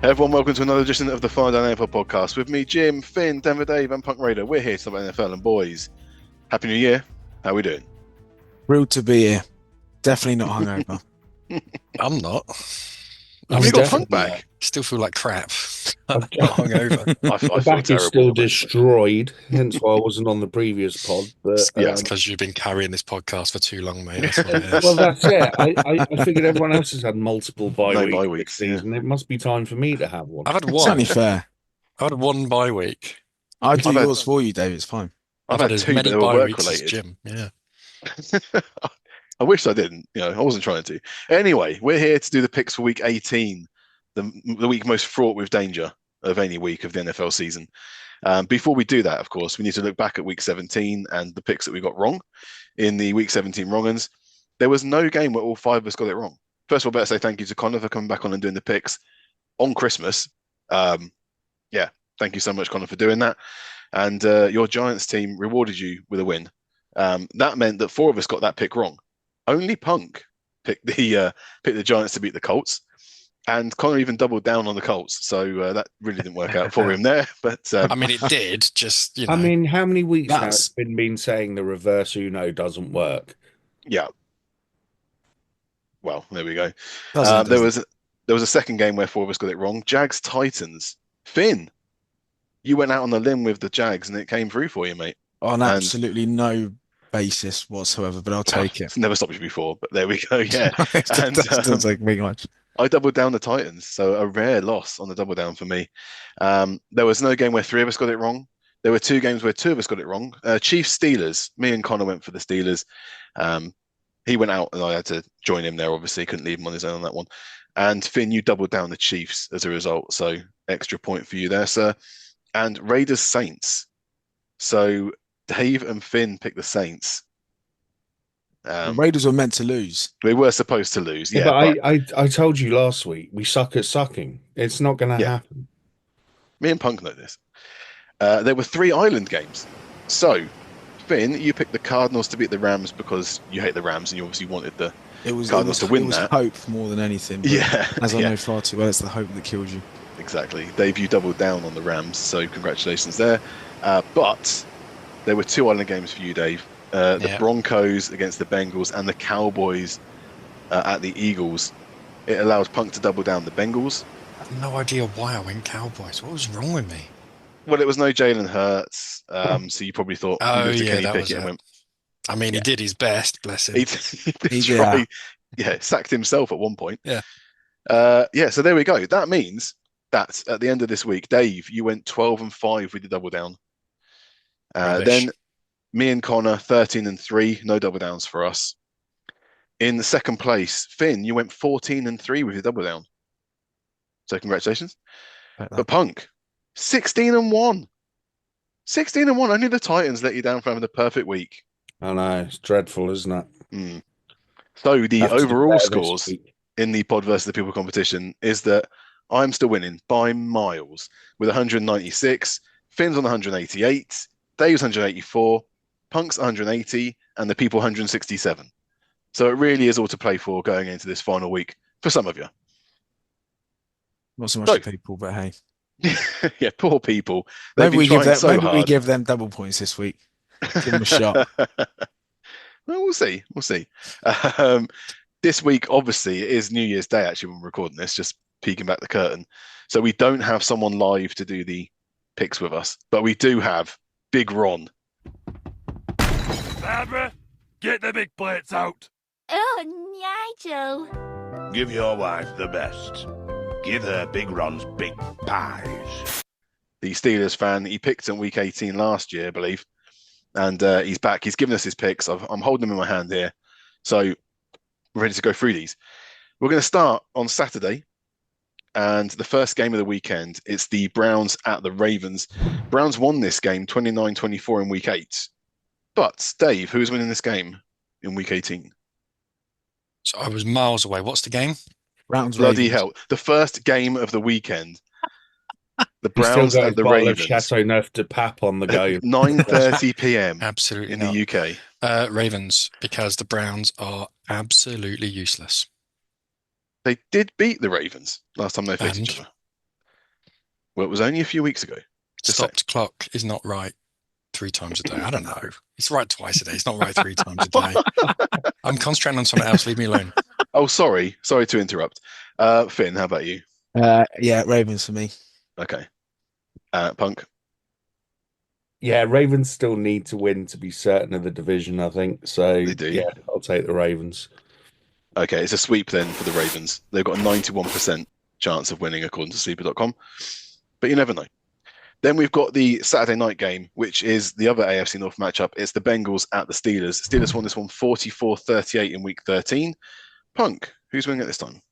Hey everyone, welcome to another edition of the Fire Down NFL podcast with me, Jim, Finn, Denver Dave, and Punk Raider. We're here to talk about NFL and boys. Happy New Year. How are we doing? Thrilled to be here. Definitely not hungover. I'm not. I Have you mean, got Punk Definitely not. back? still feel like crap. I'm I've not hungover. I The feel back is terrible. still destroyed, hence why I wasn't on the previous pod. But Yeah. It's because you've been carrying this podcast for too long, mate. That's what it is. well, that's it. I figured everyone else has had multiple bye No weeks bye this weeks, yeah. season. It must be time for me to have one. I've had It's only one. fair. I've had one bye week. I'll do I've had- yours for you, Dave. It's fine. I've had as two, but many they were bye work weeks as related. Jim. Yeah. I wish I didn't. I wasn't trying to. Anyway, we're here to do the picks for week 18, the week most fraught with danger of any week of the NFL season. Before we do that, of course, we need to look back at week 17 and the picks that we got wrong in the week 17 wrong-uns. There was no game where all five of us got it wrong. First of all, better say thank you to Connor for coming back on and doing the picks on Christmas. Yeah, thank you so much, Connor, for doing that. And your Giants team rewarded you with a win. That meant that four of us got that pick wrong. Only Punk picked the Giants to beat the Colts, and Connor even doubled down on the Colts. So that really didn't work out for him there. But I mean, it did. Just, I mean, how many weeks now That's- has been saying the reverse Uno doesn't work? yeah. Well, there we go. Doesn't, There doesn't. was a second game where four of us got it wrong. Jags Titans. Finn, you went out on the limb with the Jags, and it came through for you, mate. on absolutely no basis whatsoever, but I'll take it. It's never stopped you before, but there we go. Yeah. It And, doesn't take me much. I doubled down the Titans, so a rare loss on the double down for me. There was no game where three of us got it wrong. There were two games where two of us got it wrong. Chiefs Steelers. Me and Connor went for the Steelers. He went out, and I had to join him there. Obviously, couldn't leave him on his own on that one. And Finn, you doubled down the Chiefs as a result, so extra point for you there, sir. And Raiders Saints. So Dave and Finn picked the Saints. The Raiders were meant to lose. We were supposed to lose, yeah. but I told you last week we suck at sucking. It's not going to Yeah. happen. Me and Punk know this. There were three island games. So, Finn, you picked the Cardinals to beat the Rams because you hate the Rams and you obviously wanted the Cardinals to win it was that. hope more than anything. But Yeah, as I yeah. know far too well, it's the hope that kills you. Exactly. Dave, you doubled down on the Rams, so congratulations there. But there were two island games for you, Dave. The Yeah. Broncos against the Bengals and the Cowboys at the Eagles. It allowed Punk to double down the Bengals. I have no idea why I went Cowboys. What was wrong with me? Well, it was no Jalen Hurts, so you probably thought Oh, he moved to yeah, Kenny that was Pickett and it. went. I mean, Yeah. he did his best, bless him. He did He did, try. Yeah, sacked himself at one point. Yeah. Yeah, so there we go. That means that at the end of this week, Dave, you went 12-5 with the double down. Rubbish. Then me and Connor, 13-3, no double downs for us. In the second place, Finn, you went 14-3 with your double down. So congratulations. But Punk, 16-1. 16-1. Only the Titans let you down for having the perfect week. I know, it's dreadful, isn't it? So the Have to do overall better this scores week. in the Pod versus the People competition is that I'm still winning by miles with 196. Finn's on 188. Dave's 184. Punk's 180. And the People 167. So it really is all to play for going into this final week for some of you. Not so much So- to people, but hey. Yeah, poor people. They've Maybe been we give trying them, so maybe we hard. give them double points this week. Give them a shot. Well, we'll see. We'll see. This week, obviously, it is New Year's Day, actually, when we're recording this, just peeking back the curtain. So we don't have someone live to do the picks with us, but we do have Big Ron. Barbara, get the big plates out. Oh, Nigel. Give your wife the best. Give her Big Ron's big pies. The Steelers fan. He picked in week 18 last year, I believe. And he's back. He's given us his picks. I'm holding them in my hand here. So we're ready to go through these. We're going to start on Saturday. And the first game of the weekend, it's the Browns at the Ravens. Browns won this game 29-24 in week 8. But, Dave, who's winning this game in week 18? So I was miles away. What's the game? Browns, Bloody Ravens. hell. The first game of the weekend. The He's still Browns got at his the bottle of Ravens. Chateau Neuf de Pape on the go. 9:30 p.m. Absolutely in not. the UK. Ravens, because the Browns are absolutely useless. They did beat the Ravens last time they faced each And? other. Well, it was only a few weeks ago. Just saying. Stopped clock is not right 3 times a day. I don't know. It's right twice a day. It's not right 3 times a day. I'm concentrating on something else. Leave me alone. Oh, sorry. Sorry to interrupt. Finn, how about you? Yeah, Ravens for me. Okay. Punk. Yeah, Ravens still need to win to be certain of the division, I think. So They do. yeah, I'll take the Ravens. Okay, it's a sweep then for the Ravens. They've got a 91% chance of winning according to sleeper.com, but you never know. Then we've got the Saturday night game, which is the other AFC North matchup. It's the Bengals at the Steelers. Steelers won this one 44-38 in week 13. Punk, who's winning it this time?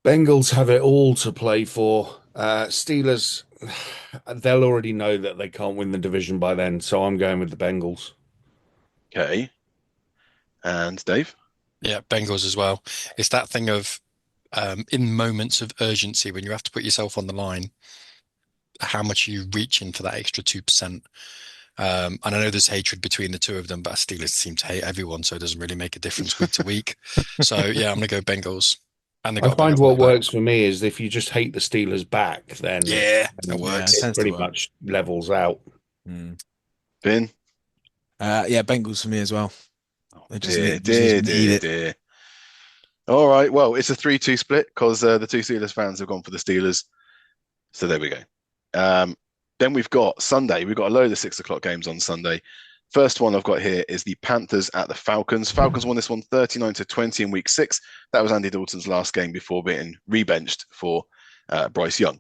Bengals have it all to play for. Steelers, they'll already know that they can't win the division by then, so I'm going with the Bengals. Okay. And Dave? Yeah, Bengals as well. It's that thing of in moments of urgency when you have to put yourself on the line, how much are you reaching for that extra 2%? And I know there's hatred between the two of them, but Steelers seem to hate everyone, so it doesn't really make a difference week to week. So yeah, I'm gonna go Bengals. And they I got a find better what quarterback. works for me is if you just hate the Steelers back, then Yeah, that Yeah, works. it tends to pretty work. much levels out. Mm. Finn? Yeah, Bengals for me as well. They just Dear, need, just dear, need dear, it. dear. All right, well, it's a 3-2 split because the two Steelers fans have gone for the Steelers. So there we go. Then we've got Sunday. We've got a load of 6 o'clock games on Sunday. First one I've got here is the Panthers at the Falcons. Falcons won this one 39-20 in week 6. That was Andy Dalton's last game before being rebenched for Bryce Young.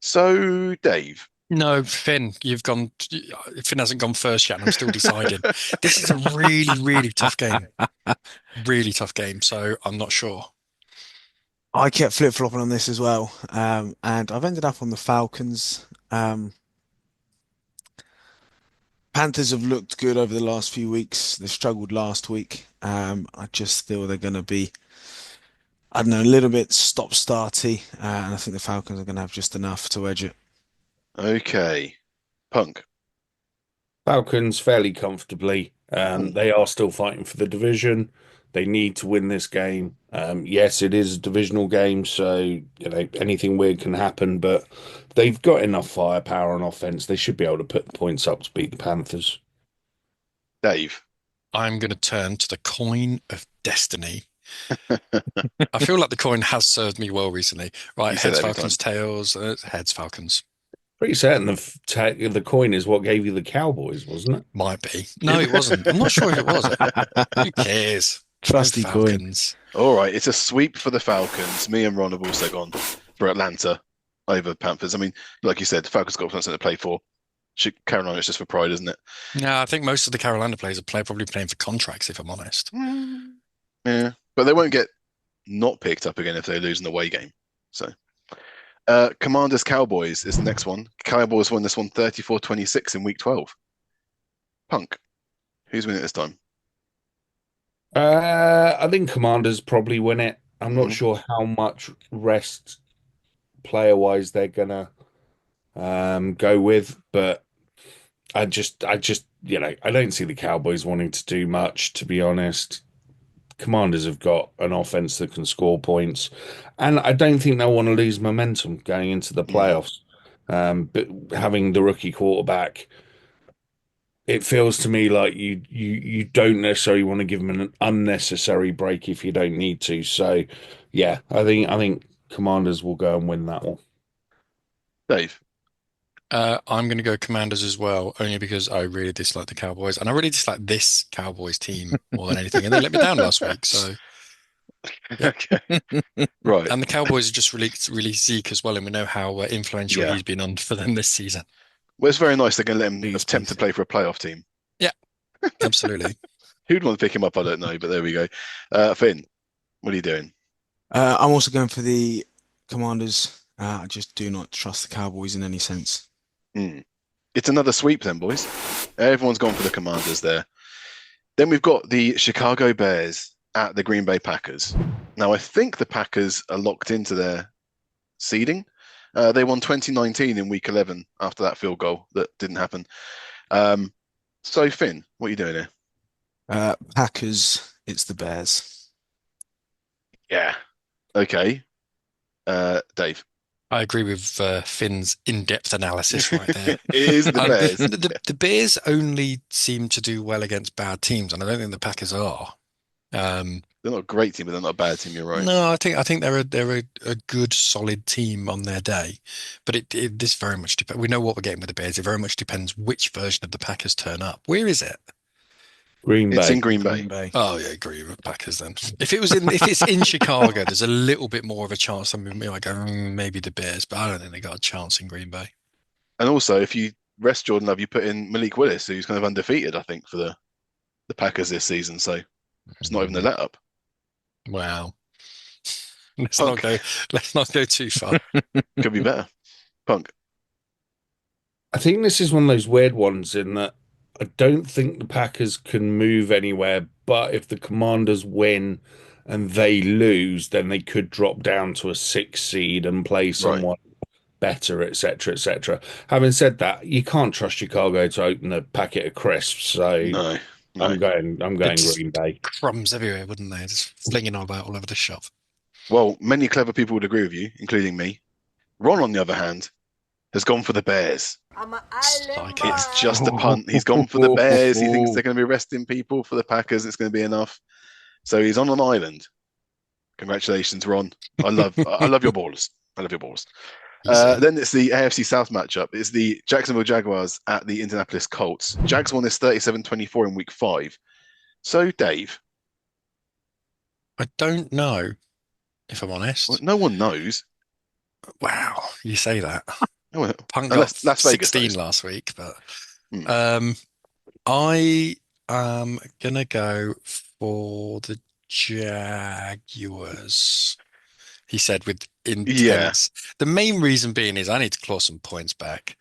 So, Dave. No, Finn, you've gone. Finn hasn't gone first yet, and I'm still deciding. This is a really, really tough game. Really tough game. So I'm not sure. I kept flip-flopping on this as well, and I've ended up on the Falcons. Panthers have looked good over the last few weeks. They struggled last week. I just feel they're going to be, I don't know, a little bit stop-starty, and I think the Falcons are going to have just enough to edge it. Okay. Punk. Falcons fairly comfortably. They are still fighting for the division. They need to win this game. Yes, it is a divisional game, so anything weird can happen, but they've got enough firepower on offense. They should be able to put the points up to beat the Panthers. Dave. I'm going to turn to the coin of destiny. I feel like the coin has served me well recently. Right, You say heads, that every Falcons, tails, heads, Falcons. Pretty certain the coin is what gave you the Cowboys, wasn't it? Might be. No, it wasn't. I'm not sure if it was. Who cares? Trusty Go coin. Falcons. All right, it's a sweep for the Falcons. Me and Ron have also gone for Atlanta over Panthers. I mean, like you said, the Falcons got something to play for. Carolina's just for pride, isn't it? Yeah, I think most of the Carolina players are probably playing for contracts, if I'm honest. Yeah, but they won't get not picked up again if they lose an away game. So, Commanders Cowboys is the next one. Cowboys won this one 34-26 in week 12. Punk, who's winning it this time? I think Commanders probably win it. I'm not Mhm. sure how much rest player wise they're gonna go with, but I don't see the Cowboys wanting to do much, to be honest. Commanders have got an offense that can score points, and I don't think they'll want to lose momentum going into the playoffs. But having the rookie quarterback, it feels to me like you don't necessarily want to give them an unnecessary break if you don't need to. So, yeah, I think Commanders will go and win that one. Dave. I'm going to go Commanders as well, only because I really dislike the Cowboys, and I really dislike this Cowboys team more than anything. And they let me down last week, so yeah. Okay. Right. And the Cowboys just released Zeke as well, and we know how influential Yeah. he's been on for them this season. Well, it's very nice they're going to let him Biggest attempt to piece. play for a playoff team. Yeah, absolutely. Who'd want to pick him up? I don't know, but there we go. Finn, what are you doing? I'm also going for the Commanders. I just do not trust the Cowboys in any sense. It's another sweep then, boys. Everyone's gone for the Commanders there. Then we've got the Chicago Bears at the Green Bay Packers. Now, I think the Packers are locked into their seeding. They won 2019 in week 11 after that field goal that didn't happen. So, Finn, what are you doing here? Packers, it's the Bears. Yeah. Okay. Dave. I agree with Finn's in-depth analysis right there. It is the Bears. The Bears only seem to do well against bad teams, and I don't think the Packers are. They're not a great team, but they're not a bad team. You're right. No, I think they're a good solid team on their day, but this very much depends. We know what we're getting with the Bears. It very much depends which version of the Packers turn up. Where is it? Green It's Bay. in Green Bay. Green Bay. Oh yeah, agree with Packers then. If it's in Chicago, there's a little bit more of a chance. I mean, I go maybe the Bears, but I don't think they got a chance in Green Bay. And also, if you rest Jordan Love, you put in Malik Willis, who's kind of undefeated, I think, for the Packers this season. So it's not even a let up. Wow. Let's Punk. not go too far. Could be better. Punk. I think this is one of those weird ones in that I don't think the Packers can move anywhere, but if the Commanders win and they lose, then they could drop down to a 6 seed and play someone better, etc., etc. Having said that, you can't trust Chicago to open a packet of crisps, so No. I'm going It's Green Bay. crumbs everywhere, wouldn't they? Just flinging about all over the shop. Well, many clever people would agree with you, including me. Ron, on the other hand, has gone for the Bears. Psycho. It's just a punt. He's gone for the Bears. He thinks they're going to be resting people for the Packers. It's going to be enough. So he's on an island. Congratulations, Ron. I love your balls. I love your balls. Then it's the AFC South matchup. It's the Jacksonville Jaguars at the Indianapolis Colts. Jags won this 37-24 in week 5. So, Dave. I don't know, if I'm honest. Well, no one knows. Wow, you say that. No one, Punk unless got Las Vegas 16 knows. last week, but I am gonna go for the Jaguars. He said with intense. The main reason being is I need to claw some points back.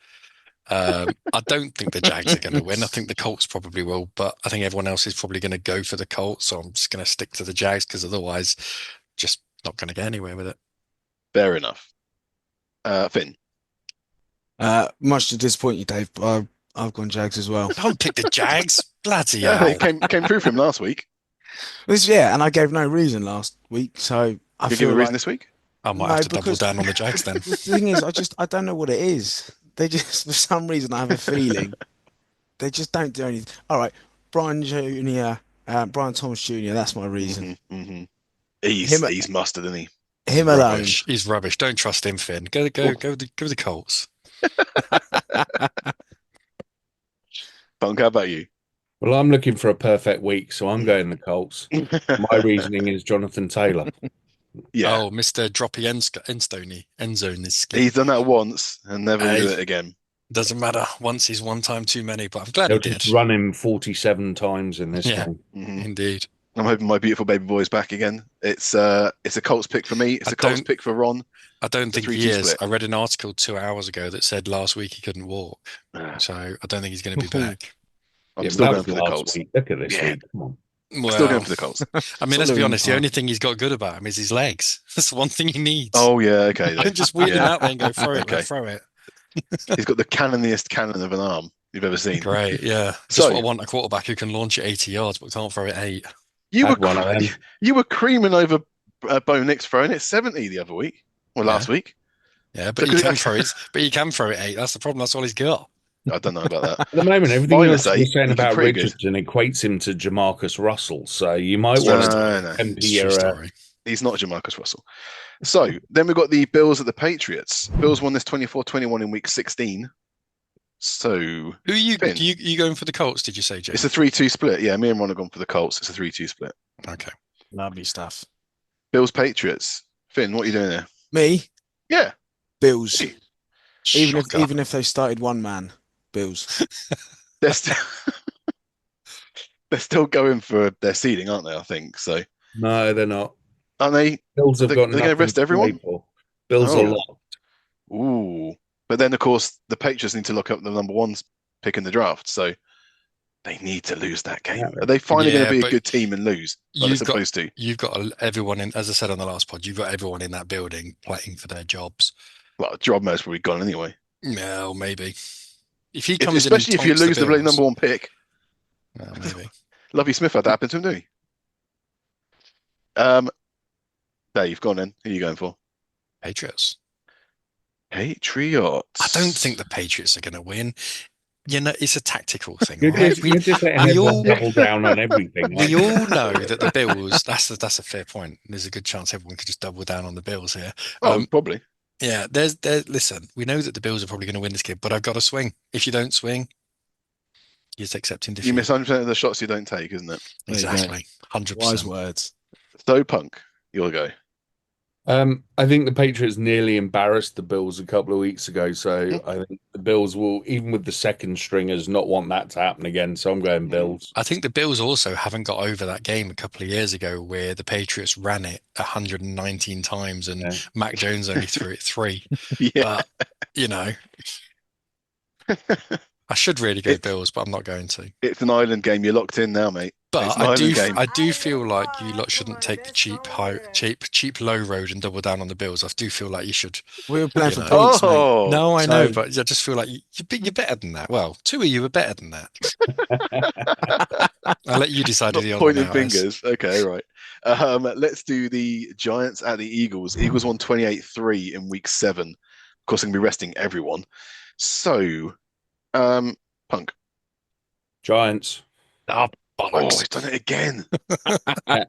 I don't think the Jags are going to win. I think the Colts probably will, but I think everyone else is probably going to go for the Colts. So I'm just going to stick to the Jags because otherwise, just not going to get anywhere with it. Fair enough. Finn. Much to disappoint you, Dave, but I've gone Jags as well. Don't pick the Jags. Bloody Yeah, hell. it came through for him last week. And I gave no reason last week, so I You feel give a reason like this week? I might No, have to double because- down on the Jags then. the thing is, I don't know what it is. They just, for some reason, I have a feeling they just don't do anything. All right, Brian Thomas Jr. That's my reason. He's mustard, isn't he? Him alone. Rubbish. He's rubbish. Don't trust him, Finn. Go with the Colts. Punk, how about you? Well, I'm looking for a perfect week, so I'm going the Colts. My reasoning is Jonathan Taylor. Yeah, Oh, Mr. Droppy end zone is skin. he's done that once and never will do Hey. it again. Doesn't matter. Once is one time too many, but I'm glad They'll he did. just run him 47 times in this Yeah. game. Mhm. Indeed. I'm hoping my beautiful baby boy's back again. It's a Colts pick for me. It's I a Colts don't- pick for Ron. I don't think 3-2 he is. split. I read an article 2 hours ago that said last week he couldn't walk. So I don't think he's going to be back. I'm Yeah, still that going was for the last Colts. week. Look at this Yeah. week. Come on. Well, Still going for the Colts. I mean, let's be Following honest. The part. only thing he's got good about him is his legs. That's the one thing he needs. Oh yeah, okay. Don't just wheel him Yeah. out there and go throw it. Okay. Throw it. He's got the cannoniest cannon of an arm you've ever seen. Great. Yeah. Just So- what I want, a quarterback who can launch it 80 yards but can't throw it 8. You Had were one of them. you were creaming over Bo Nix throwing it 70 the other week. Well, last week. Yeah, but Look he at can it. throw it. But he can throw it 8. That's the problem. That's all he's got. I don't know about that. At the moment, everything Minus else 8, you're saying which is about pretty good. Richardson equates him to Jamarcus Russell. So you might True want to story. No. temper It's a your true story. He's not Jamarcus Russell. So then we've got the Bills at the Patriots. Bills won this 24-21 in week 16. So Who are you? Finn. You going for the Colts? Did you say, Jay? it's a 3-2 split. Yeah, me and Ron have gone for the Colts. It's a 3-2 split. Okay. Lovely stuff. Bills Patriots. Finn, what are you doing there? Me, Yeah. Bills. Hey. Shocker. Even if they started one man, Bills. They're still they're still going for their seeding, aren't they? I think so. No, they're not. Aren't they? Bills have Are they- got are they gonna nothing rest to everyone? play for. Bills Oh. are locked. Ooh. But then of course the Patriots need to look up the number 1's pick in the draft. So they need to lose that game. Yeah. Are they finally going Yeah, to be a but good team and lose? Like they're You've got supposed to. you've got everyone in. As I said on the last pod, you've got everyone in that building playing for their jobs. Well, Drobmo's probably gone anyway. No, maybe. If he comes Especially in if you and lose the bloody Bills, number 1 pick. well, maybe. Lovey Smith had that happen to him, didn't he? Dave, go on then. Who are you going for? Patriots. Patriots. I don't think the Patriots are going to win. You know, it's a tactical thing, You're right? just, you're just letting we everyone all double down on everything. we aren't all you? know that the Bills. That's a fair point. There's a good chance everyone could just double down on the Bills here. Oh, probably. Yeah. There's. Listen, we know that the Bills are probably going to win this game, but I've got to swing. If you don't swing, you're just accepting You miss defeat. 100% of the shots you don't take, isn't it? There you go. Exactly. Wise 100%. words. So, Punk, you'll go. I think the Patriots nearly embarrassed the Bills a couple of weeks ago, so Hmm. I think the Bills will, even with the second stringers, not want that to happen again. So I'm going Bills. I think the Bills also haven't got over that game a couple of years ago where the Patriots ran it 119 times and Yeah. Mac Jones only threw it three. Yeah. But, you know, I should really go It's Bills, but I'm not going to. it's an island game. You're locked in now, mate. It's But an island game. I do feel like you lot shouldn't take the cheap low road and double down on the Bills. I do feel like you should. We were playing You for know. points, mate. Oh, No, I So- know, but I just feel like you're better than that. Well, two of you are better than that. I'll let you decide who not the odd one pointing out is. fingers. Okay, right. Let's do the Giants at the Eagles. Eagles won 28-3 in week 7. Of course, I'm going to be resting everyone. So, Punk. Giants. Oh, Oh, bollocks. he's done it again. Yeah.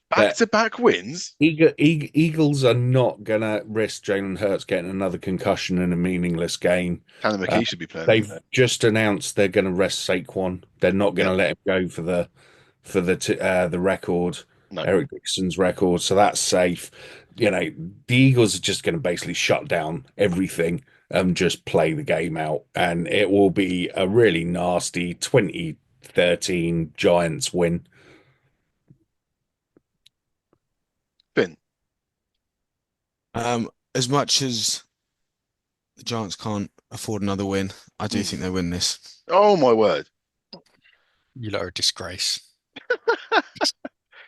Back-to-back wins. Eagles are not going to risk Jalen Hurts getting another concussion in a meaningless game. Tanner McKee should be playing. They've just announced they're going to rest Saquon. They're not going to let him go for the record, No. Eric Dixon's record. So that's safe. You know, the Eagles are just going to basically shut down everything and just play the game out. And it will be a really nasty 2013 Giants win. Finn. As much as the Giants can't afford another win, I do think they win this. Oh, my word. You lot are a disgrace.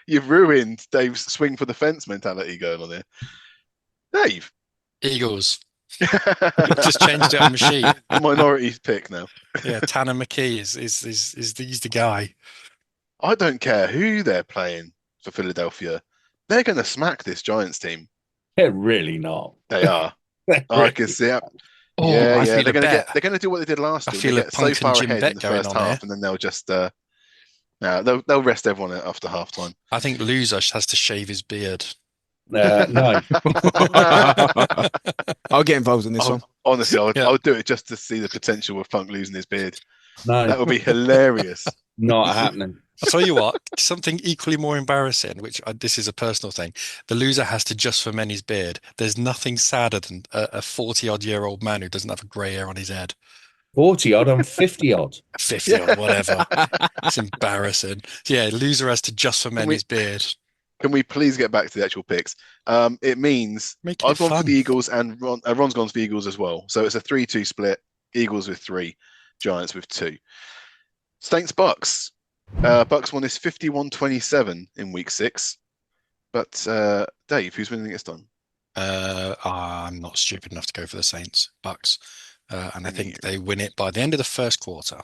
You've ruined Dave's swing for the fence mentality going on here. Dave. Eagles. Just changed it on the sheet. Minority pick now. Yeah, Tanner McKee is he's the guy. I don't care who they're playing for Philadelphia. They're going to smack this Giants team. They're really not. They are. I can see it. Oh, Yeah, I yeah. feel a bet. They're going to do what they did last I year. feel They a get so Punk and far Jim ahead bet in the going first on half, here. and then they'll just they'll rest everyone after half time. I think loser has to shave his beard. No. I'll get involved in this one. Honestly, Yeah. I would do it just to see the potential of Punk losing his beard. That No, would be hilarious. not happening. I'll tell you what, something equally more embarrassing, which this is a personal thing. The loser has to just ferment his beard. There's nothing sadder than a 40-odd-year-old man who doesn't have a grey hair on his head. 40 odd on 50 odd. 50 odd, whatever. It's embarrassing. Yeah, loser has to just ferment we- his beard. Can we please get back to the actual picks? It means Make it I've gone for fun. the Eagles and Ron's gone for the Eagles as well. So it's a 3-2 split. Eagles with 3, Giants with 2. Saints Bucks. Bucks won this 51-27 in week 6. But Dave, who's winning this time? I'm not stupid enough to go for the Saints, Bucks. And I think they win it by the end of the first quarter.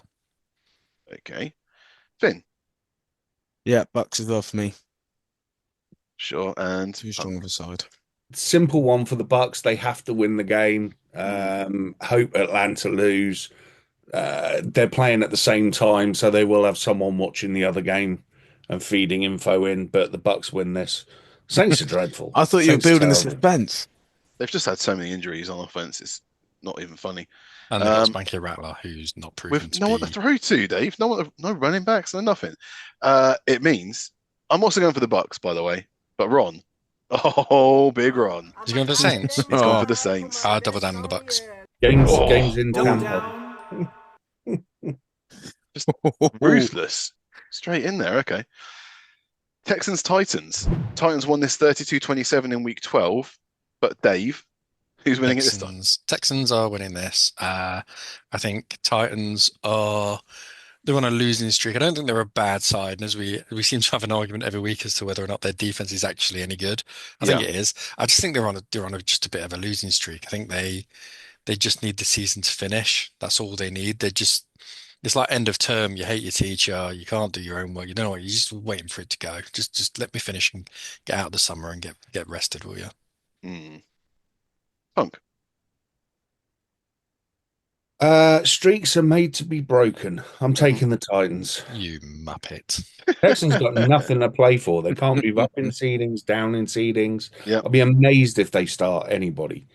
Okay. Finn. Yeah, Bucks as well for me. Sure. And Too strong of a side. Simple one for the Bucks. They have to win the game. Hope Atlanta lose. They're playing at the same time, so they will have someone watching the other game and feeding info in. But the Bucks win this. Saints are dreadful. I thought you were Saints are building the terrible. suspense. they've just had so many injuries on offense. It's not even funny. And they've got Spanky Rattler, who's not proven With to no one to be. throw to, Dave. No running backs, no nothing. It means I'm also going for the Bucks, by the way. But Ron, oh, big Ron, He's going for the Saints. he's gone for the Saints. I'll double down on the Bucks. Games in Double Tampa. down. Ruthless, straight in there. Okay. Texans Titans. Titans won this 32-27 in week 12. But Dave, who's winning it this time? Texans are winning this. I think Titans are they're on a losing streak. I don't think they're a bad side, and as we seem to have an argument every week as to whether or not their defense is actually any good. I think it is. I just think they're on just a bit of a losing streak. I think they just need the season to finish. That's all they need. It's like end of term. You hate your teacher. You can't do your own work. You don't know what. You're just waiting for it to go. Just let me finish and get out of the summer and get rested, will you? Punk. Streaks are made to be broken. I'm taking the Titans. You muppet. Texans got nothing to play for. They can't move up in seedings, down in seedings. Yeah. I'll be amazed if they start anybody.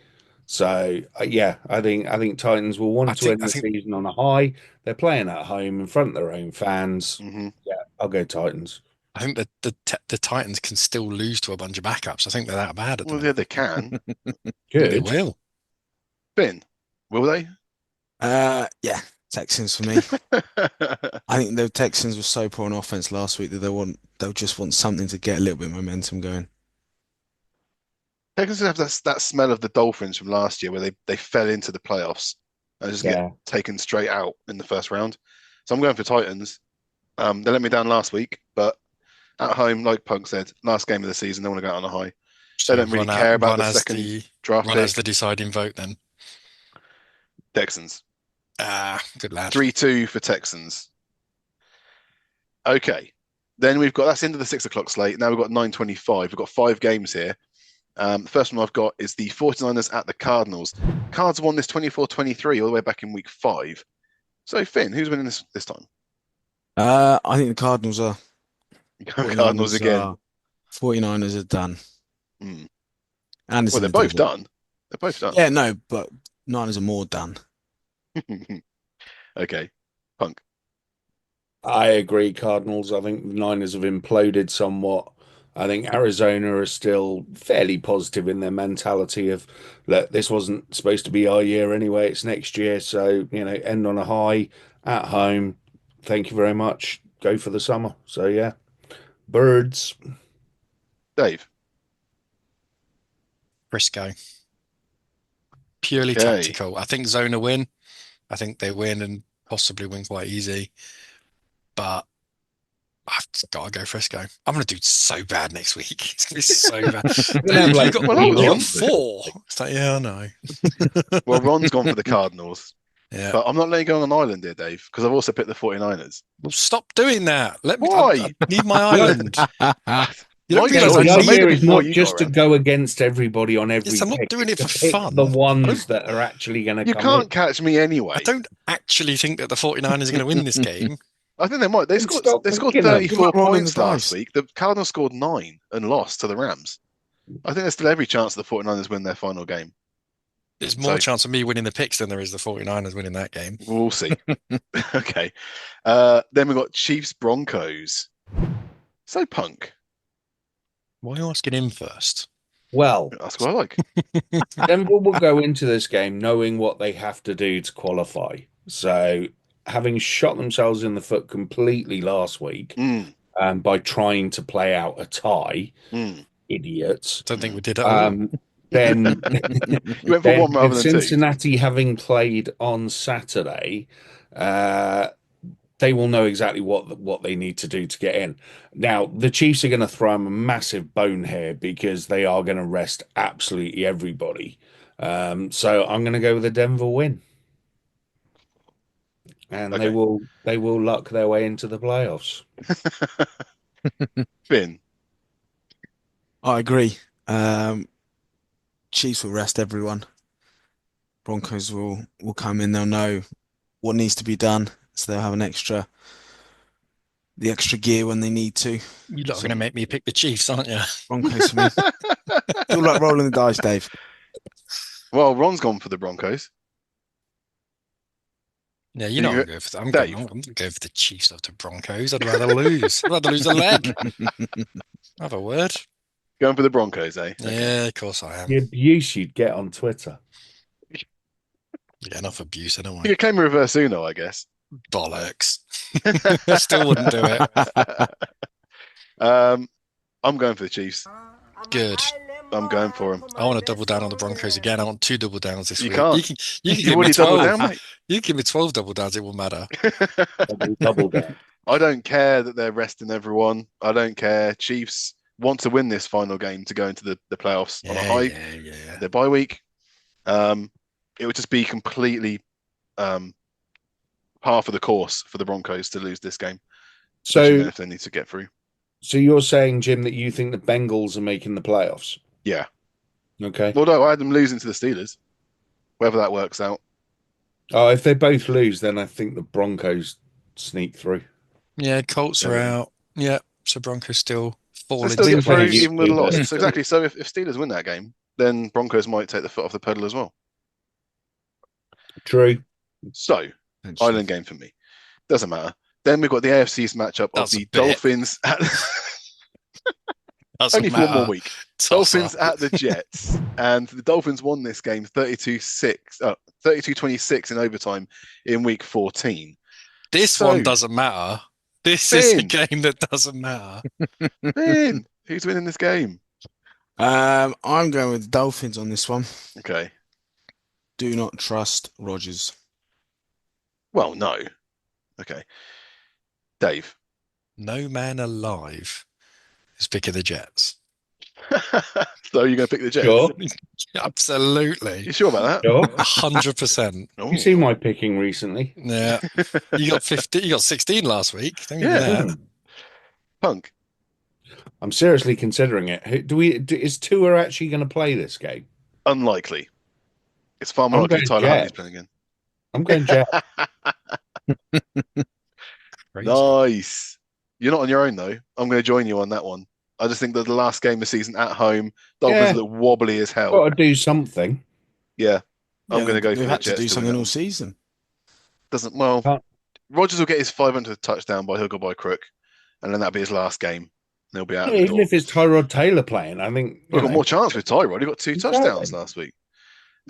So yeah, I think Titans will want to end the season on a high. They're playing at home in front of their own fans. Mm-hmm. Yeah, I'll go Titans. I think that the Titans can still lose to a bunch of backups. I think they're that bad at the Well, minute. yeah, they can. They Good. will. Finn, will they? Yeah, Texans for me. I think the Texans were so poor on offense last week that they'll just want something to get a little bit of momentum going. Texans have that smell of the Dolphins from last year where they fell into the playoffs and just get taken straight out in the first round. So I'm going for Titans. They let me down last week, but at home, like Punk said, last game of the season, they want to go out on a high. So They don't really care about the second draft pick. as the deciding vote then. Texans. Good lad. 3-2 for Texans. Okay. Then that's into the 6 o'clock slate. Now we've got 9:25. We've got 5 games here. The first one I've got is the 49ers at the Cardinals. Cards won this 24-23 all the way back in week 5. So Finn, who's winning this time? I think the Cardinals are. Cardinals again. 49ers are done. Mm. And Well, they're both done. They're both done. Yeah, no, but Niners are more done. Okay. Punk. I agree, Cardinals. I think the Niners have imploded somewhat. I think Arizona are still fairly positive in their mentality of that this wasn't supposed to be our year anyway, it's next year. So, end on a high at home. Thank you very much. Go for the summer. So yeah. Birds. Dave. Briscoe. Purely tactical. I think Zona win. I think they win and possibly win quite easy. But I've got to go Frisco. I'm going to do so bad next week. It's going to be so bad. You got 4. It's like, yeah, I know. Well, Ron's gone for the Cardinals. Yeah. But I'm not letting you go on an island here, Dave, because I've also picked the 49ers. Well, stop doing that. Why? I need my island. You don't realize the idea is not just to go against everybody on every Yes, I'm not pick. doing it for pick fun. The ones that are actually going to come You can't catch me anyway. I don't actually think that the 49ers are going to win this game. I think they might. They scored 34 points last week. The Cardinals scored 9 and lost to the Rams. I think there's still every chance the 49ers win their final game. There's more chance of me winning the picks than there is the 49ers winning that game. We'll see. Okay. Then we've got Chiefs Broncos. So Punk. Why are you asking him first? Well, that's what I like. Denver will go into this game knowing what they have to do to qualify. So, having shot themselves in the foot completely last week by trying to play out a tie, idiots. Don't think we did that. Then, you went for one rather than Cincinnati having played on Saturday, they will know exactly what they need to do to get in. Now, the Chiefs are going to throw them a massive bone here because they are going to rest absolutely everybody. So I'm going to go with a Denver win, and they will luck their way into the playoffs. Finn, I agree. Chiefs will rest everyone. Broncos will come in. They'll know what needs to be done. So they'll have the extra gear when they need to. You're not going to make me pick the Chiefs, aren't you? Broncos for me. Feel like rolling the dice, Dave. Well, Ron's gone for the Broncos. Yeah, you're not going to go for that. I'm going to go for the Chiefs after Broncos. I'd rather lose. I'd rather lose a leg. Have a word. Going for the Broncos, eh? Yeah, of course I am. The abuse you'd get on Twitter. Yeah, enough abuse anyway. You came reverse Uno, I guess. Bollocks. Still wouldn't do it. I'm going for the Chiefs. Good. I'm going for them. I want to double down on the Broncos again. I want 2 double downs this week. Can't. You can give me 12. Double down, mate. You can give me 12 double downs. It won't matter. double down. I don't care that they're resting everyone. I don't care. Chiefs want to win this final game to go into the playoffs on a high. Yeah. Their bye week. It would just be completely par for the course for the Broncos to lose this game. So if they need to get through. So you're saying, Jim, that you think the Bengals are making the playoffs? Yeah. Okay. Although I had them losing to the Steelers, whether that works out. Oh, if they both lose, then I think the Broncos sneak through. Yeah, Colts are There we go. out. Yeah, so Broncos still So fall still into get Didn't through think first. even with a you loss. do, So but exactly. So if Steelers win that game, then Broncos might take the foot off the pedal as well. true. So Potentially. island game for me. Doesn't matter. Then we've got the AFC's matchup of That's a the bit. Dolphins at Doesn't only 4 more matter. week. Toss Dolphins up. at the Jets. And the Dolphins won this game 32-26 in overtime in week 14. This So, one doesn't matter. This is a game that doesn't matter. Finn, who's winning this game? I'm going with the Dolphins on this one. Okay. Do not trust Rodgers. Well, no. Okay. Dave. No man alive is picking the Jets. So you're going to pick the Jets? Sure. Absolutely. You sure about that? Sure. 100%. Oh. You see my picking recently? Yeah. You got 15, you got 16 last week. Don't give me Yeah. that. Punk. I'm seriously considering it. Is Tua actually going to play this game? Unlikely. It's far more I'm likely going Tyler Huntley's Jets. playing again. I'm going Jets. Crazy. Nice. You're not on your own, though. I'm going to join you on that one. I just think that the last game of the season at home, Dolphins Yeah. look wobbly as hell. Got to do something. Yeah. I'm Yeah, going to go they've for the had to Jets do to win something that all one. season. Well, Can't- Rodgers will get his 500th touchdown by hook or by crook, and then that'll be his last game. And he'll be out Yeah, of the even door. if it's Tyrod Taylor playing, I think We've got more chance with Tyrod. He got 2 Exactly. touchdowns last week.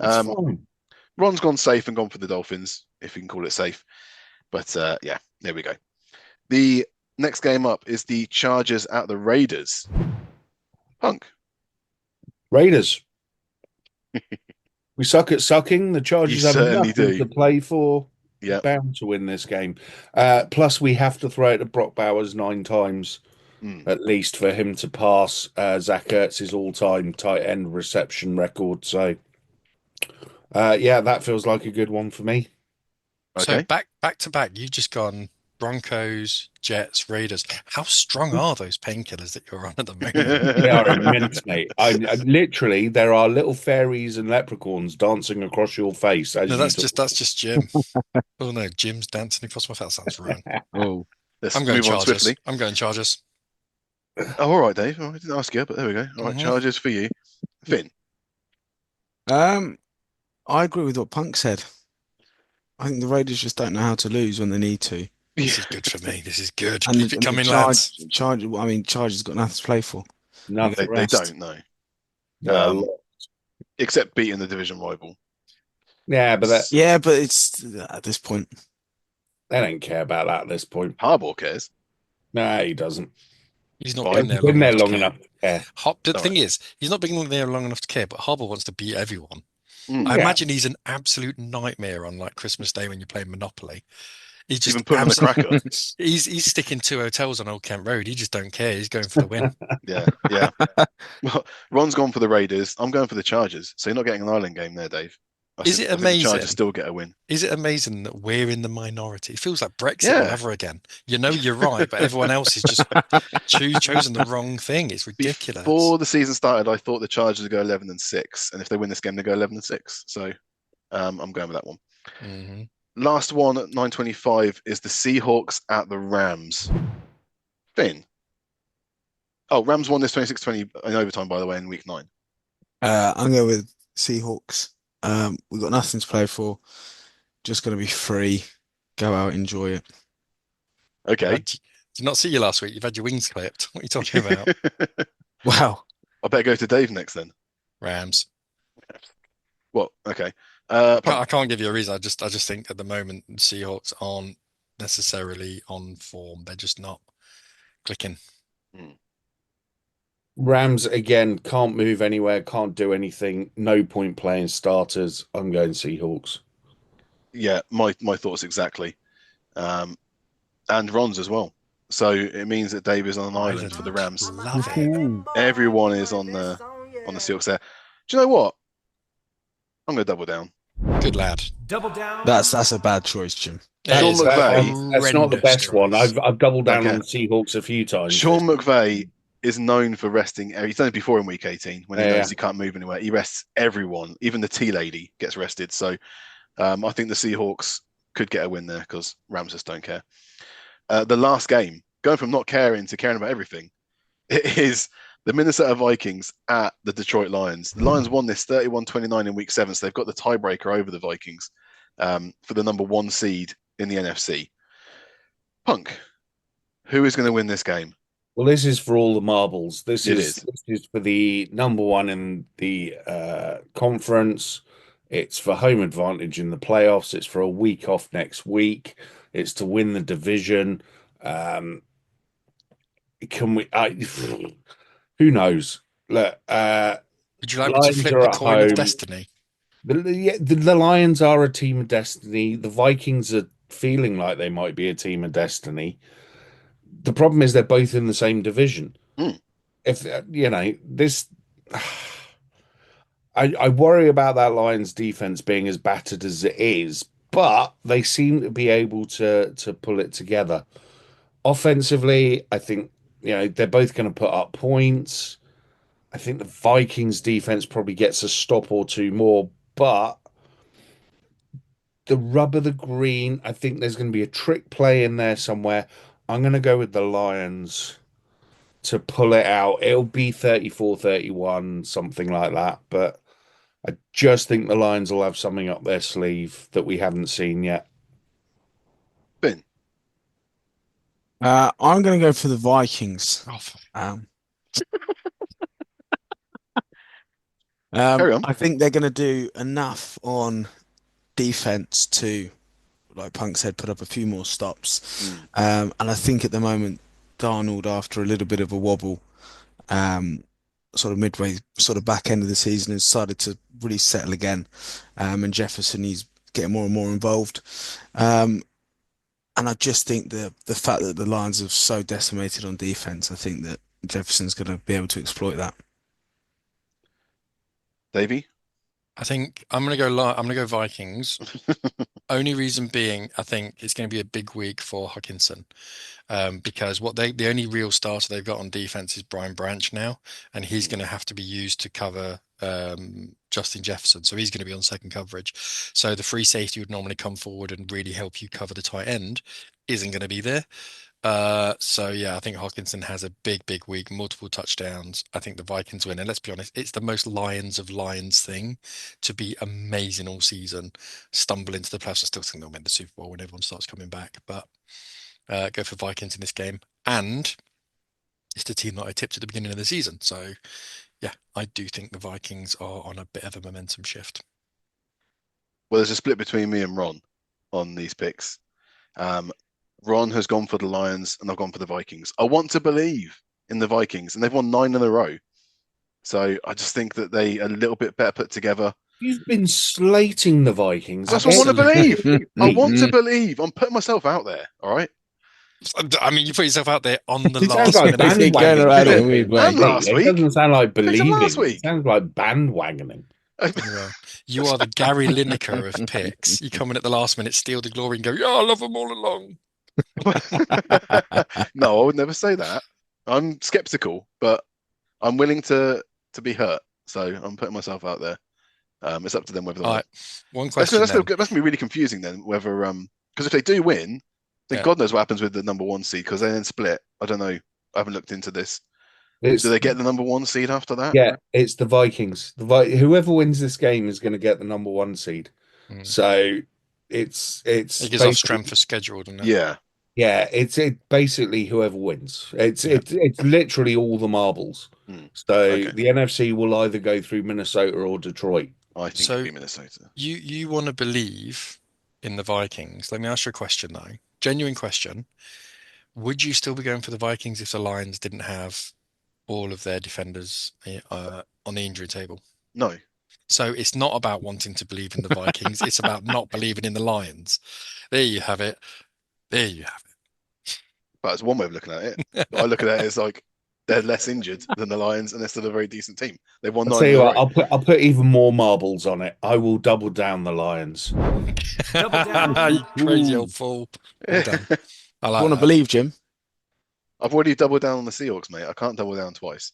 It's fine. Ron's gone safe and gone for the Dolphins, if you can call it safe. But yeah, there we go. The next game up is the Chargers at the Raiders. Punk. Raiders. We suck at sucking. The Chargers You have certainly nothing do. to play for. Yeah. Bound to win this game. Plus, we have to throw it to Brock Bowers 9 times at least for him to pass Zach Ertz's all-time tight end reception record. So, yeah, that feels like a good one for me. So Okay. back to back, you've just gone Broncos, Jets, Raiders. How strong are those painkillers that you're on at the moment? They are immense, mate. I literally, there are little fairies and leprechauns dancing across your face as No, you that's just Jim. Oh no, Jim's dancing across my face. That sounds wrong. Oh, Let's I'm going move on Chargers. swiftly. I'm going Chargers. Oh, all right, Dave. Oh, I didn't ask you, but there we go. All right, Mhm. Chargers for you. Finn. I agree with what Punk said. I think the Raiders just don't know how to lose when they need to. This is good for me. This is good. And Keep it coming, lads. Chargers got nothing to play for. Nothing. They Rest. don't know. No, Except beating the division rival. yeah, but that, Yeah, but it's at this point. they don't care about that at this point. Harbaugh cares. No, he doesn't. He's not Fine. been there He's been there long to enough to care. The All thing is, he's not been there long enough to care, but Harbour wants to beat everyone. Mm. I Yeah. imagine he's an absolute nightmare on like Christmas Day when you're playing Monopoly. He's just Even putting on the cracker. he's sticking 2 hotels on Old Kent Road. He just don't care. He's going for the win. Yeah, yeah. Well, Ron's gone for the Raiders. I'm going for the Chargers. So you're not getting an island game there, Dave. I Is think- it I think amazing? The Chargers still get a win. Is it amazing that we're in the minority? It feels like Brexit Yeah. all over again. You know you're right, but everyone else is just chosen the wrong thing. It's ridiculous. Before the season started, I thought the Chargers would go 11-6, and if they win this game, they go 11-6. So I'm going with that one. Mhm. Last one at 9:25 is the Seahawks at the Rams. Finn. Oh, Rams won this 26-20 in overtime, by the way, in week 9. I'm going with Seahawks. We've got nothing to play for. Just going to be free. Go out, enjoy it. Okay. Did not see you last week. You've had your wings clipped. What are you talking about? Wow. I better go to Dave next then. Rams. What? Okay. I can't give you a reason. I just think at the moment Seahawks aren't necessarily on form. They're just not clicking. Rams again can't move anywhere, can't do anything. No point playing starters. I'm going Seahawks. Yeah, my thoughts exactly. And Ron's as well. So it means that Dave is on an island for the Rams. Love it. Everyone is on the Seahawks there. Do you know what? I'm going to double down. Good lad. Double down. That's a bad choice, Jim. That Sean is McVay. That's not the horrendous best one. choice. I've doubled down Okay. on the Seahawks a few times. Sean McVay is known for resting. He's done it before in week 18 when he Yeah. knows he can't move anywhere. He rests everyone. Even the tea lady gets rested. So I think the Seahawks could get a win there because Rams just don't care. The last game, going from not caring to caring about everything, it is the Minnesota Vikings at the Detroit Lions. The Lions won this 31-29 in week 7, so they've got the tiebreaker over the Vikings for the number 1 seed in the NFC. Punk, who is going to win this game? Well, this is for all the marbles. This It is for the number 1 in the conference. It's for home advantage in the playoffs. It's for a week off next week. It's to win the division. Can we? Who knows? Look, Would you like me to Lions flip are the at coin of home. destiny? The Lions are a team of destiny. The Vikings are feeling like they might be a team of destiny. The problem is they're both in the same division. Mm. If this, I worry about that Lions defense being as battered as it is, but they seem to be able to pull it together. Offensively, I think they're both going to put up points. I think the Vikings defense probably gets a stop or two more, but the rub of the green, I think there's going to be a trick play in there somewhere. I'm going to go with the Lions to pull it out. It'll be 34-31, something like that. But I just think the Lions will have something up their sleeve that we haven't seen yet. Ben. I'm going to go for the Vikings. Carry on. I think they're going to do enough on defense to, like Punk said, put up a few more stops. And I think at the moment, Darnold, after a little bit of a wobble, sort of midway, sort of back end of the season, has started to really settle again. And Jefferson, he's getting more and more involved. And I just think the fact that the Lions have so decimated on defense, I think that Jefferson's going to be able to exploit that. Davey? I think I'm going to go Vikings. Only reason being, I think it's going to be a big week for Hockenson. Because the only real starter they've got on defense is Brian Branch now, and he's going to have to be used to cover Justin Jefferson. So he's going to be on second coverage. So the free safety would normally come forward and really help you cover the tight end isn't going to be there. So yeah, I think Hockenson has a big week, multiple touchdowns. I think the Vikings win, and let's be honest, it's the most Lions of Lions thing to be amazing all season, stumble into the playoffs. I still think they'll win the Super Bowl when everyone starts coming back, but go for Vikings in this game, and it's the team that I tipped at the beginning of the season. So yeah, I do think the Vikings are on a bit of a momentum shift. Well, there's a split between me and Ron on these picks. Ron has gone for the Lions and I've gone for the Vikings. I want to believe in the Vikings, and they've won 9 in a row. So I just think that they are a little bit better put together. You've been slating the Vikings. That's what I want to believe. I want to believe. I'm putting myself out there. All right. I mean, you put yourself out there on the It sounds last like minute. bandwagoning. And last week. It doesn't sound like Picked them believing. last week. It sounds like bandwagoning. You are the Gary Lineker of picks. You come in at the last minute, steal the glory, and go, "Yeah, I love them all along." No, I would never say that. I'm skeptical, but I'm willing to be hurt. So I'm putting myself out there. It's up to them whether. All right, one question. That's going to be really confusing then. Whether because if they do win, then God knows what happens with the number 1 seed, because they then split. I don't know. I haven't looked into this. Do they get the number 1 seed after that? Yeah, it's the Vikings. Whoever wins this game is going to get the number 1 seed. So it gives off strength for schedule, doesn't it? Yeah, it's basically whoever wins. It's literally all the marbles. So the NFC will either go through Minnesota or Detroit. I think it'll be Minnesota. You want to believe in the Vikings? Let me ask you a question though. Genuine question. Would you still be going for the Vikings if the Lions didn't have all of their defenders on the injury table? No. So it's not about wanting to believe in the Vikings. It's about not believing in the Lions. There you have it. But it's one way of looking at it. I look at it as like they're less injured than the Lions, and they're still a very decent team. They've won 9. I'll tell you what, I'll put even more marbles on it. I will double down the Lions. Double down. You crazy old fool. Well done. I like want to believe, Jim? I've already doubled down on the Seahawks, mate. I can't double down twice.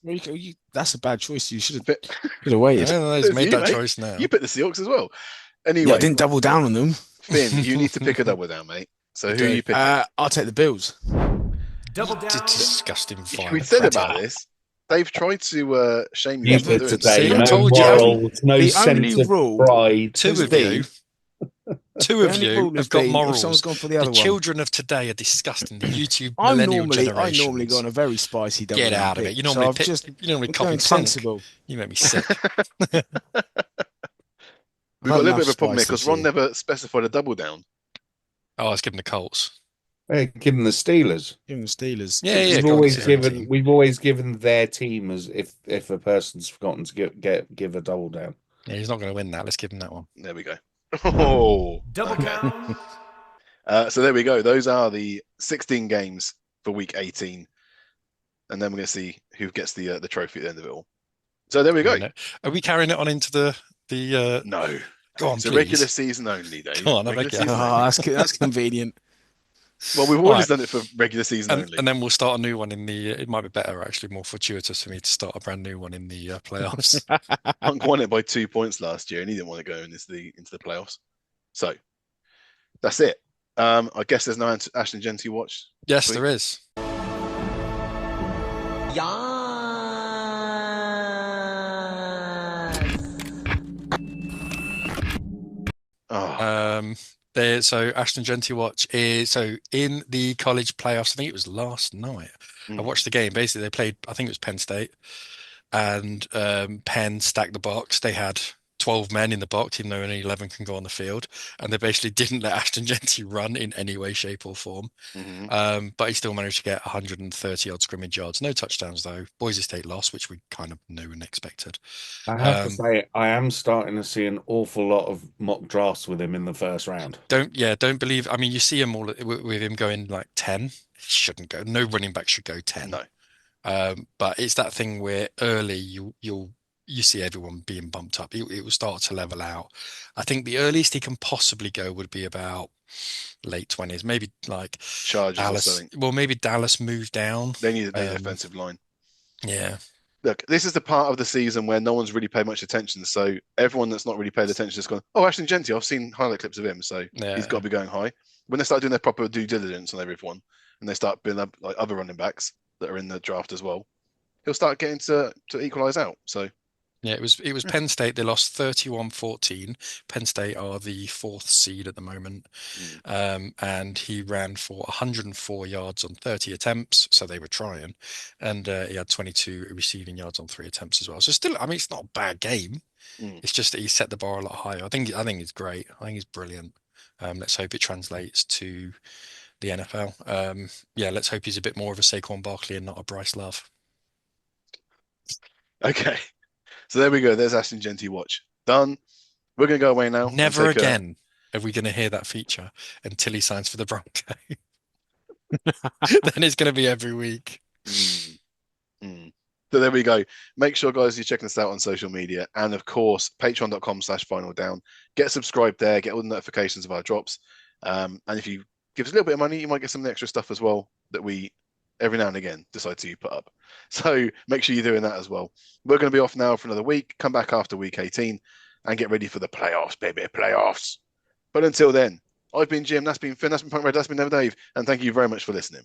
That's a bad choice. You should have waited. He's made that choice now. You picked the Seahawks as well. Anyway, Yeah, I didn't double down on them. Finn, you need to pick a double down, mate. So who are you picking? I'll take the Bills. Double It's a down. disgusting vile We said predator. about this. They've tried to shame you You into not did doing today. See, I No told you. morals, no The sense only of rule- pride. Two Has of been- you, two The of only you rule has have got been if someone's morals. gone for the The other one. children of today are disgusting. The YouTube I millennial normally generations. go on a very spicy double Get down out of pick, it. You so normally I've just you normally we're copy going punk. sensible. You make me sick. I've We've got had a little enough bit of a problem here spice because this Ron year. never specified a double down. Oh, I was giving the Colts. Hey, give them the Steelers. Even the Steelers. Yeah, yeah. We've go on, always it's your own given team. we've always given their team as if a person's forgotten to give a double down. Yeah, he's not going to win that. Let's give him that one. There we go. Oh, Double okay. down. So there we go. Those are the 16 games for week 18, and then we're going to see who gets the trophy at the end of it all. So there we go. Are we carrying it on into the? No, Go on, it's a please. regular season only, Dave. Go on, I Regular beg you. season Oh, only. that's convenient. Well, we've All always right. done it for regular season only. And then we'll start a new one in the. It might be better, actually, more fortuitous for me to start a brand new one in the playoffs. Punk won it by 2 points last year, and he didn't want to go into the playoffs. So that's it. I guess there's no Ashton Genty watch. Yes, Sweet. there is. Oh, So Ashton Genty watch is so in the college playoffs. I think it was last night. I watched the game. Basically, they played. I think it was Penn State, and Penn stacked the box. They had 12 men in the box, even though only 11 can go on the field, and they basically didn't let Ashton Genty run in any way, shape, or form. But he still managed to get 130 odd scrimmage yards. No touchdowns though. Boise State lost, which we kind of knew and expected. I have to say, I am starting to see an awful lot of mock drafts with him in the first round. Don't believe. I mean, you see him all with him going like 10. He shouldn't go. No running back should go 10. No. But it's that thing where early you see everyone being bumped up. It will start to level out. I think the earliest he can possibly go would be about late 20s, maybe like Chargers Dallas. or something. Well, maybe Dallas moved down. They need an offensive line. Yeah. Look, this is the part of the season where no one's really paid much attention. So everyone that's not really paid attention is going, "Oh, Ashton Genty, I've seen highlight clips of him, so he's got to be going high." When they start doing their proper due diligence on everyone, and they start building up like other running backs that are in the draft as well, he'll start getting to equalize out. So Yeah, it was Penn State. They lost 31-14. Penn State are the 4th seed at the moment. And he ran for 104 yards on 30 attempts, so they were trying. And he had 22 receiving yards on 3 attempts as well. So still, I mean, it's not a bad game. It's just that he set the bar a lot higher. I think he's great. I think he's brilliant. Let's hope it translates to the NFL. Yeah, let's hope he's a bit more of a Saquon Barkley and not a Bryce Love. okay. So there we go. There's Ashton Genty watch. Done. We're going to go away now. Never again are we going to hear that feature until he signs for the Broncos. Then it's going to be every week. So there we go. Make sure, guys, you're checking us out on social media. And of course, patreon.com/finaldown. Get subscribed there. Get all the notifications of our drops. And if you give us a little bit of money, you might get some extra stuff as well that we, every now and again, decide to put up. So make sure you're doing that as well. We're going to be off now for another week. Come back after week 18 and get ready for the playoffs, baby. Playoffs. But until then, I've been Jim. That's been Finn. That's been Punk Red. That's been Never Dave. And thank you very much for listening.